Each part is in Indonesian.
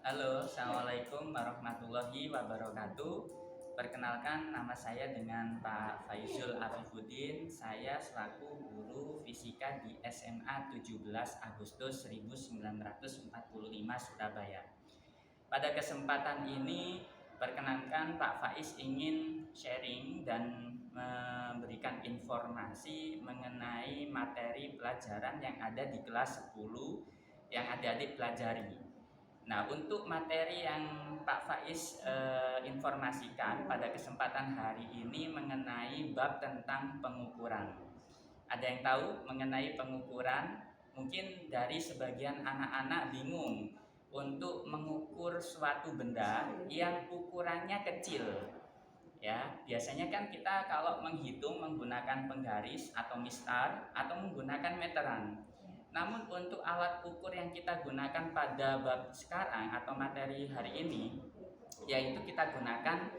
Halo, Assalamualaikum warahmatullahi wabarakatuh. Perkenalkan, nama saya dengan Pak Faizul Arifuddin. Saya selaku guru fisika di SMA 17 Agustus 1945 Surabaya. Pada kesempatan ini, perkenankan Pak Faiz ingin sharing dan memberikan informasi mengenai materi pelajaran yang ada di kelas 10 yang adik-adik pelajari. Nah, untuk materi yang Pak Faiz informasikan pada kesempatan hari ini mengenai bab tentang pengukuran. Ada yang tahu mengenai pengukuran? Mungkin dari sebagian anak-anak bingung untuk mengukur suatu benda yang ukurannya kecil. Ya, biasanya kan kita kalau menghitung menggunakan penggaris atau mistar atau menggunakan meteran. Namun untuk alat ukur yang kita gunakan pada bab sekarang atau materi hari ini, yaitu kita gunakan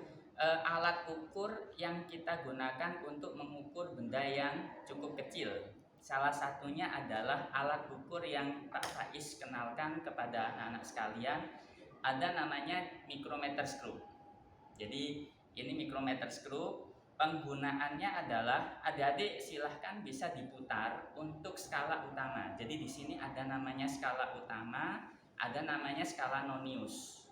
alat ukur yang kita gunakan untuk mengukur benda yang cukup kecil. Salah satunya adalah alat ukur yang Pak Faiz kenalkan kepada anak-anak sekalian, ada namanya micrometer screw. Jadi ini micrometer screw, penggunaannya adalah adik-adik silahkan bisa diputar untuk skala utama. Jadi di sini ada namanya skala utama, ada namanya skala nonius.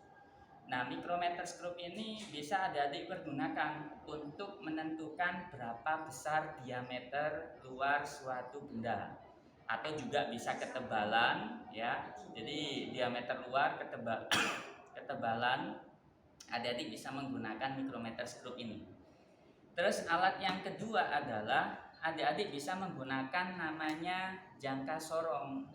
Nah, micrometer screw ini bisa adik-adik pergunakan untuk menentukan berapa besar diameter luar suatu benda, atau juga bisa ketebalan, ya. Jadi diameter luar, ketebalan, adik-adik bisa menggunakan micrometer screw ini. Terus alat yang kedua adalah adik-adik bisa menggunakan namanya jangka sorong.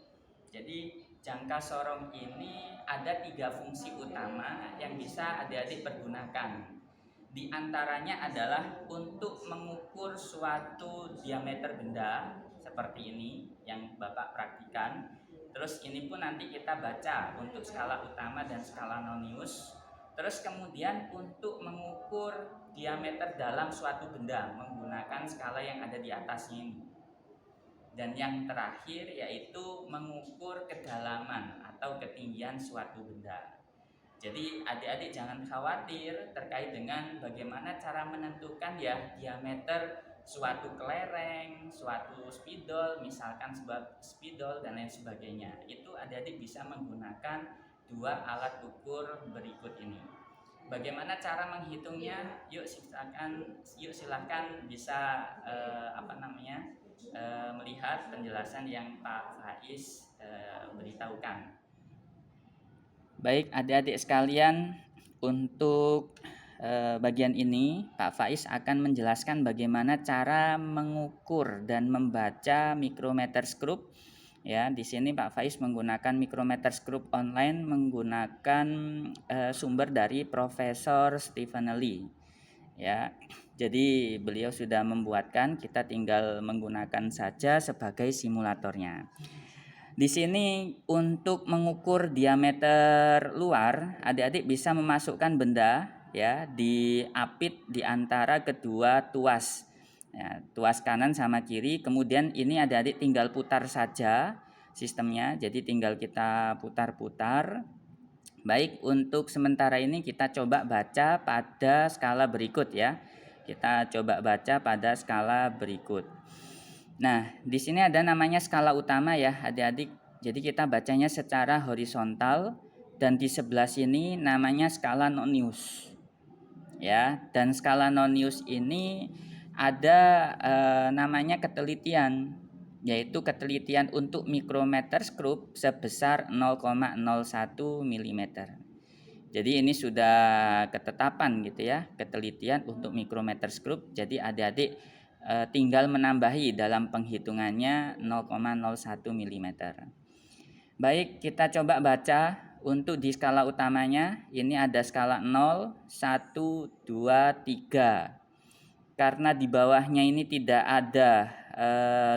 Jadi jangka sorong ini ada 3 fungsi utama yang bisa adik-adik pergunakan. Di antaranya adalah untuk mengukur suatu diameter benda seperti ini yang Bapak praktikan. Terus ini pun nanti kita baca untuk skala utama dan skala nonius. Terus kemudian untuk mengukur diameter dalam suatu benda menggunakan skala yang ada di atasnya ini. Dan yang terakhir yaitu mengukur kedalaman atau ketinggian suatu benda. Jadi adik-adik jangan khawatir terkait dengan bagaimana cara menentukan ya diameter suatu kelereng, suatu spidol, misalkan sebab spidol dan lain sebagainya. Itu adik-adik bisa menggunakan 2 alat ukur berikut ini. Bagaimana cara menghitungnya? Yuk silakan bisa melihat penjelasan yang Pak Faiz beritahukan. Baik adik-adik sekalian, untuk bagian ini Pak Faiz akan menjelaskan bagaimana cara mengukur dan membaca micrometer screw. Ya, di sini Pak Faiz menggunakan micrometer screw online menggunakan sumber dari Profesor Stephen Lee. Ya, jadi beliau sudah membuatkan, kita tinggal menggunakan saja sebagai simulatornya. Di sini untuk mengukur diameter luar, adik-adik bisa memasukkan benda ya diapit di antara kedua tuas. Ya, tuas kanan sama kiri, kemudian ini adik-adik tinggal putar saja sistemnya. Jadi tinggal kita putar-putar. Baik, untuk sementara ini kita coba baca pada skala berikut ya. Kita coba baca pada skala berikut. Nah, di sini ada namanya skala utama ya, adik-adik. Jadi kita bacanya secara horizontal dan di sebelah sini namanya skala nonius. Ya, dan skala nonius ini ada namanya ketelitian, yaitu ketelitian untuk micrometer screw sebesar 0,01 mm. Jadi ini sudah ketetapan gitu ya, ketelitian untuk micrometer screw. Jadi adik-adik tinggal menambahi dalam penghitungannya 0,01 mm. Baik, kita coba baca untuk di skala utamanya. Ini ada skala 0, 1, 2, 3. Karena di bawahnya ini tidak ada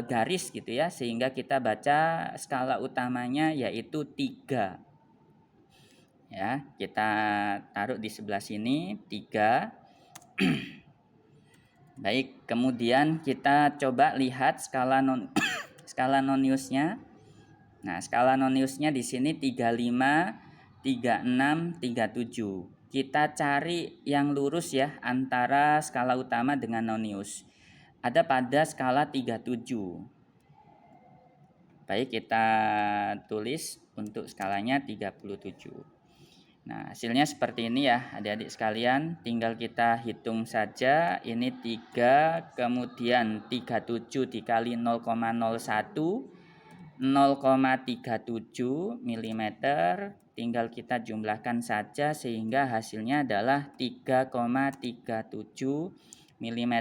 garis gitu ya, sehingga kita baca skala utamanya yaitu 3. Ya, kita taruh di sebelah sini 3. Baik, kemudian kita coba lihat skala noniusnya. Nah, skala noniusnya di sini 35 36, 37. Kita cari yang lurus ya antara skala utama dengan nonius. Ada pada skala 37. Baik, kita tulis untuk skalanya 37. Nah, hasilnya seperti ini ya adik-adik sekalian. Tinggal kita hitung saja. Ini 3, kemudian 37 dikali 0,01, 0,37 mm. Tinggal kita jumlahkan saja sehingga hasilnya adalah 3,37 mm.